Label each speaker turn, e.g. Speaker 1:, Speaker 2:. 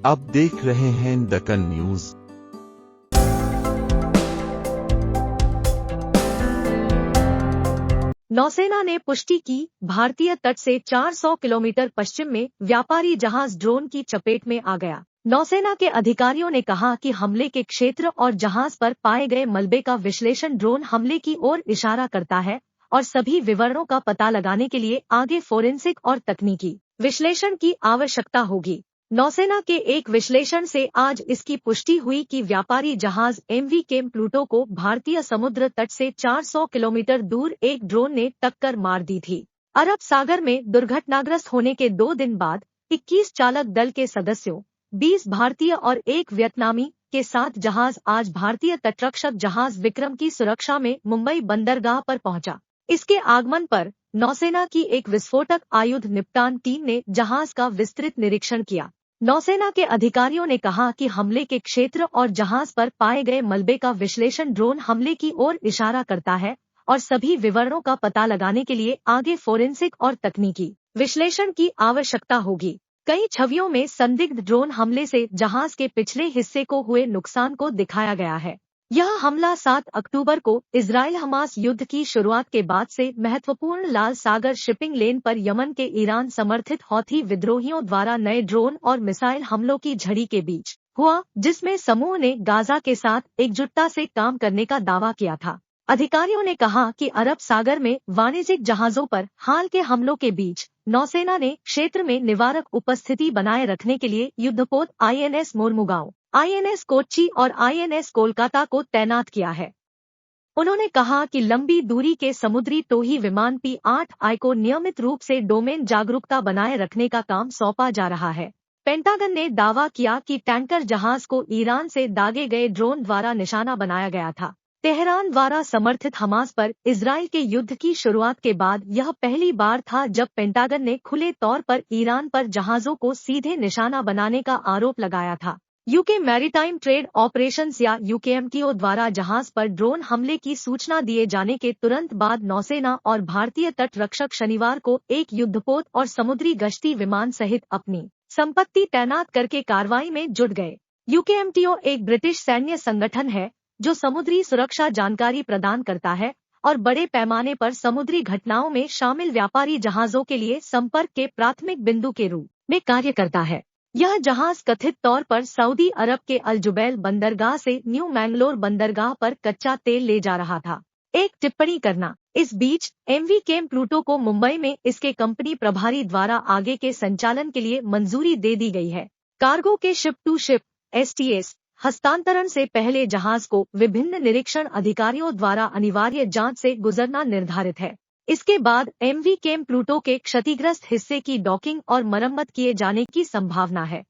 Speaker 1: आप देख रहे हैं दक्कन न्यूज।
Speaker 2: नौसेना ने पुष्टि की, भारतीय तट से 400 किलोमीटर पश्चिम में व्यापारी जहाज ड्रोन की चपेट में आ गया। नौसेना के अधिकारियों ने कहा कि हमले के क्षेत्र और जहाज पर पाए गए मलबे का विश्लेषण ड्रोन हमले की ओर इशारा करता है और सभी विवरणों का पता लगाने के लिए आगे फोरेंसिक और तकनीकी विश्लेषण की आवश्यकता होगी। नौसेना के एक विश्लेषण से आज इसकी पुष्टि हुई कि व्यापारी जहाज एमवी केम प्लूटो को भारतीय समुद्र तट से 400 किलोमीटर दूर एक ड्रोन ने टक्कर मार दी थी। अरब सागर में दुर्घटनाग्रस्त होने के 2 दिन बाद 21 चालक दल के सदस्यों, 20 भारतीय और 1 वियतनामी के साथ जहाज आज भारतीय तटरक्षक जहाज विक्रम की सुरक्षा में मुंबई बंदरगाह पर पहुंचा। इसके आगमन पर नौसेना की एक विस्फोटक आयुध निपटान टीम ने जहाज का विस्तृत निरीक्षण किया। नौसेना के अधिकारियों ने कहा कि हमले के क्षेत्र और जहाज पर पाए गए मलबे का विश्लेषण ड्रोन हमले की ओर इशारा करता है और सभी विवरणों का पता लगाने के लिए आगे फोरेंसिक और तकनीकी विश्लेषण की आवश्यकता होगी। कई छवियों में संदिग्ध ड्रोन हमले से जहाज के पिछले हिस्से को हुए नुकसान को दिखाया गया है। यह हमला 7 अक्टूबर को इजराइल हमास युद्ध की शुरुआत के बाद से महत्वपूर्ण लाल सागर शिपिंग लेन पर यमन के ईरान समर्थित हौथी विद्रोहियों द्वारा नए ड्रोन और मिसाइल हमलों की झड़ी के बीच हुआ, जिसमें समूह ने गाजा के साथ एकजुटता से काम करने का दावा किया था। अधिकारियों ने कहा कि अरब सागर में वाणिज्यिक जहाजों पर हाल के हमलों के बीच नौसेना ने क्षेत्र में निवारक उपस्थिति बनाए रखने के लिए युद्धपोत INS मोरमुगांव, INS कोच्चि और INS कोलकाता को तैनात किया है। उन्होंने कहा कि लंबी दूरी के समुद्री टोही विमान P-8I को नियमित रूप से डोमेन जागरूकता बनाए रखने का काम सौंपा जा रहा है। पेंटागन ने दावा किया कि टैंकर जहाज को ईरान से दागे गए ड्रोन द्वारा निशाना बनाया गया था। तेहरान द्वारा समर्थित हमास पर इजराइल के युद्ध की शुरुआत के बाद यह पहली बार था जब पेंटागन ने खुले तौर पर ईरान पर जहाजों को सीधे निशाना बनाने का आरोप लगाया था। यूके मैरीटाइम ट्रेड ऑपरेशंस या UKMTO द्वारा जहाज पर ड्रोन हमले की सूचना दिए जाने के तुरंत बाद नौसेना और भारतीय तट रक्षक शनिवार को एक युद्धपोत और समुद्री गश्ती विमान सहित अपनी संपत्ति तैनात करके कार्रवाई में जुट गए। UKMTO एक ब्रिटिश सैन्य संगठन है जो समुद्री सुरक्षा जानकारी प्रदान करता है और बड़े पैमाने पर समुद्री घटनाओं में शामिल व्यापारी जहाजों के लिए संपर्क के प्राथमिक बिंदु के रूप में कार्य करता है। यह जहाज कथित तौर पर सऊदी अरब के अल जुबैल बंदरगाह से न्यू मैंगलोर बंदरगाह पर कच्चा तेल ले जा रहा था। एक टिप्पणी करना। इस बीच एमवी केम प्लूटो को मुंबई में इसके कंपनी प्रभारी द्वारा आगे के संचालन के लिए मंजूरी दे दी गई है। कार्गो के शिप टू शिप STS हस्तांतरण से पहले जहाज को विभिन्न निरीक्षण अधिकारियों द्वारा अनिवार्य जांच से गुजरना निर्धारित है। इसके बाद एमवी केम प्लूटो के क्षतिग्रस्त हिस्से की डॉकिंग और मरम्मत किए जाने की संभावना है।